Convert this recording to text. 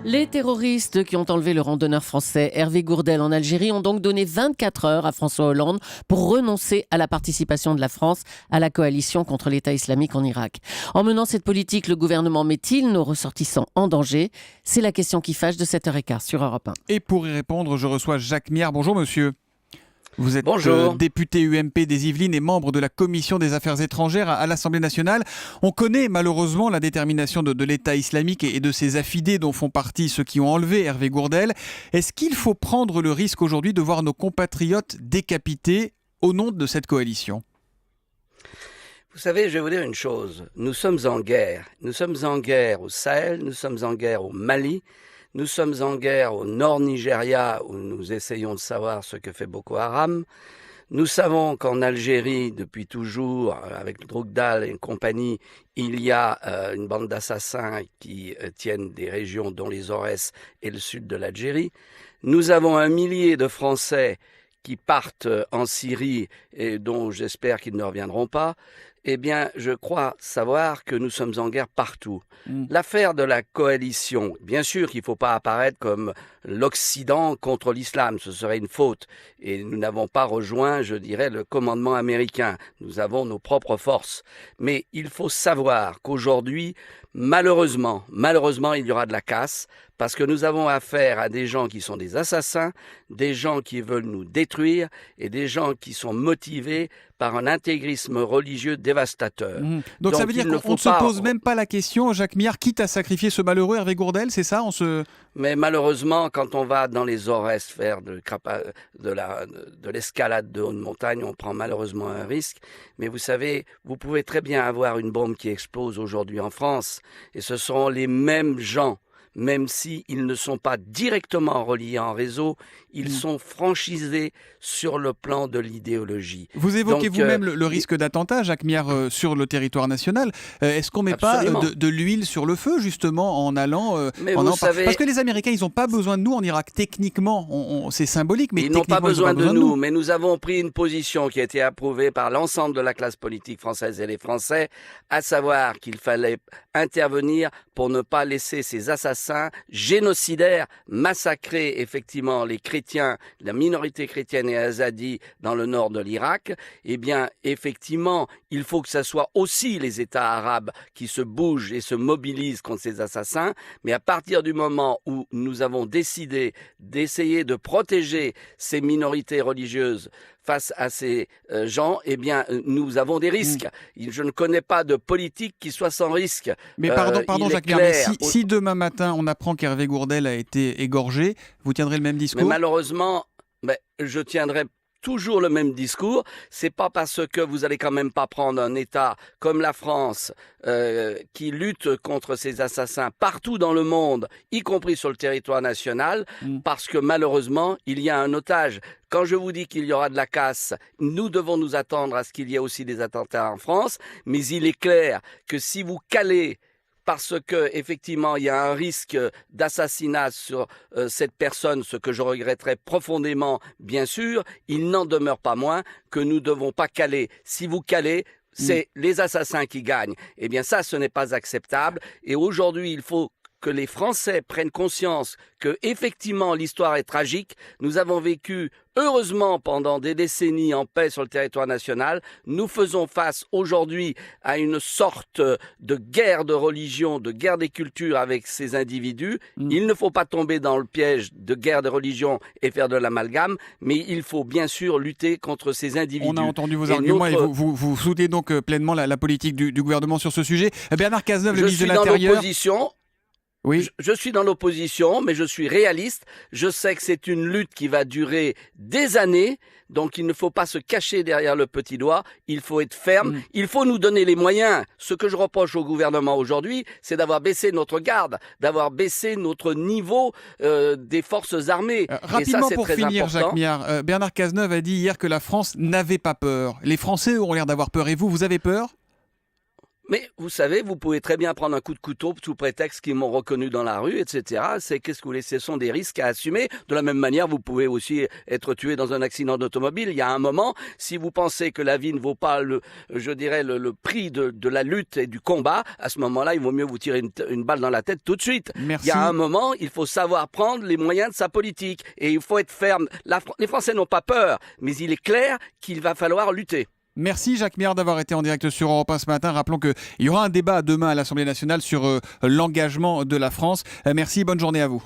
Les terroristes qui ont enlevé le randonneur français Hervé Gourdel en Algérie ont donc donné 24 heures à François Hollande pour renoncer à la participation de la France à la coalition contre l'État islamique en Irak. En menant cette politique, le gouvernement met-il nos ressortissants en danger ? C'est la question qui fâche de 7h15 sur Europe 1. Et pour y répondre, je reçois Jacques Miard. Bonjour monsieur. Vous êtes député UMP des Yvelines et membre de la Commission des Affaires étrangères à l'Assemblée nationale. On connaît malheureusement la détermination de l'État islamique et de ses affidés dont font partie ceux qui ont enlevé Hervé Gourdel. Est-ce qu'il faut prendre le risque aujourd'hui de voir nos compatriotes décapités au nom de cette coalition ? Vous savez, je vais vous dire une chose. Nous sommes en guerre. Nous sommes en guerre au Sahel, nous sommes en guerre au Mali. Nous sommes en guerre au nord Nigeria où nous essayons de savoir ce que fait Boko Haram. Nous savons qu'en Algérie, depuis toujours, avec Drogdal et compagnie, il y a une bande d'assassins qui tiennent des régions dont les Aurès et le sud de l'Algérie. Nous avons 1 millier de Français qui partent en Syrie et dont j'espère qu'ils ne reviendront pas. Eh bien, je crois savoir que nous sommes en guerre partout. L'affaire de la coalition, bien sûr qu'il ne faut pas apparaître comme l'Occident contre l'islam, ce serait une faute. Et nous n'avons pas rejoint, je dirais, le commandement américain. Nous avons nos propres forces. Mais il faut savoir qu'aujourd'hui, malheureusement, il y aura de la casse, parce que nous avons affaire à des gens qui sont des assassins, des gens qui veulent nous détruire et des gens qui sont motivés par un intégrisme religieux dévastateur. Donc ça veut dire qu'on ne se pose même pas la question, Jacques Miard, quitte à sacrifier ce malheureux Hervé Gourdel, c'est ça ? Mais malheureusement, quand on va dans les Aurès faire de l'escalade de haute montagne, on prend malheureusement un risque. Mais vous savez, vous pouvez très bien avoir une bombe qui explose aujourd'hui en France, et ce seront les mêmes gens. Même s'ils ne sont pas directement reliés en réseau, ils sont franchisés sur le plan de l'idéologie. Vous évoquez vous-même le risque d'attentat, Jacques Miard, sur le territoire national. Est-ce qu'on ne met pas de l'huile sur le feu, justement, en allant... Parce que les Américains, ils n'ont pas besoin de nous en Irak. Techniquement, c'est symbolique, mais ils n'ont pas besoin de nous. Mais nous avons pris une position qui a été approuvée par l'ensemble de la classe politique française et les Français, à savoir qu'il fallait intervenir pour ne pas laisser ces assassins génocidaires massacrer effectivement les chrétiens, la minorité chrétienne et azadi dans le nord de l'Irak. Eh bien, effectivement, il faut que ce soit aussi les États arabes qui se bougent et se mobilisent contre ces assassins. Mais à partir du moment où nous avons décidé d'essayer de protéger ces minorités religieuses face à ces gens, eh bien, nous avons des risques. Je ne connais pas de politique qui soit sans risque. Mais pardon Jacques Miard, mais si demain matin on apprend qu'Hervé Gourdel a été égorgé, vous tiendrez le même discours ? Mais malheureusement, je tiendrai toujours le même discours. C'est pas parce que vous allez quand même pas prendre un État comme la France qui lutte contre ces assassins partout dans le monde, y compris sur le territoire national, parce que malheureusement, il y a un otage. Quand je vous dis qu'il y aura de la casse, nous devons nous attendre à ce qu'il y ait aussi des attentats en France, mais il est clair que si vous calez parce que effectivement il y a un risque d'assassinat sur cette personne, ce que je regretterais profondément, bien sûr, il n'en demeure pas moins que nous ne devons pas caler. Si vous calez, c'est les assassins qui gagnent. Eh bien ça, ce n'est pas acceptable. Et aujourd'hui, il faut que les Français prennent conscience que effectivement l'histoire est tragique. Nous avons vécu heureusement pendant des décennies en paix sur le territoire national. Nous faisons face aujourd'hui à une sorte de guerre de religion, de guerre des cultures avec ces individus. Il ne faut pas tomber dans le piège de guerre des religions et faire de l'amalgame, mais il faut bien sûr lutter contre ces individus. On a entendu vos arguments et vous soutenez donc pleinement la politique du gouvernement sur ce sujet. Bernard Cazeneuve, le ministre de l'Intérieur... Oui. Je suis dans l'opposition, mais je suis réaliste. Je sais que c'est une lutte qui va durer des années, donc il ne faut pas se cacher derrière le petit doigt. Il faut être ferme. Il faut nous donner les moyens. Ce que je reproche au gouvernement aujourd'hui, c'est d'avoir baissé notre garde, d'avoir baissé notre niveau des forces armées. Rapidement, et ça, pour très finir, important. Jacques Miard, Bernard Cazeneuve a dit hier que la France n'avait pas peur. Les Français ont l'air d'avoir peur. Et vous avez peur ? Mais vous savez, vous pouvez très bien prendre un coup de couteau sous prétexte qu'ils m'ont reconnu dans la rue, etc. Qu'est-ce que vous voulez, ce sont des risques à assumer. De la même manière, vous pouvez aussi être tué dans un accident d'automobile. Il y a un moment, si vous pensez que la vie ne vaut pas le prix de la lutte et du combat, à ce moment-là, il vaut mieux vous tirer une balle dans la tête tout de suite. Merci. Il y a un moment, il faut savoir prendre les moyens de sa politique et il faut être ferme. Les Français n'ont pas peur, mais il est clair qu'il va falloir lutter. Merci Jacques Miard d'avoir été en direct sur Europe 1 ce matin. Rappelons qu'il y aura un débat demain à l'Assemblée nationale sur l'engagement de la France. Merci, bonne journée à vous.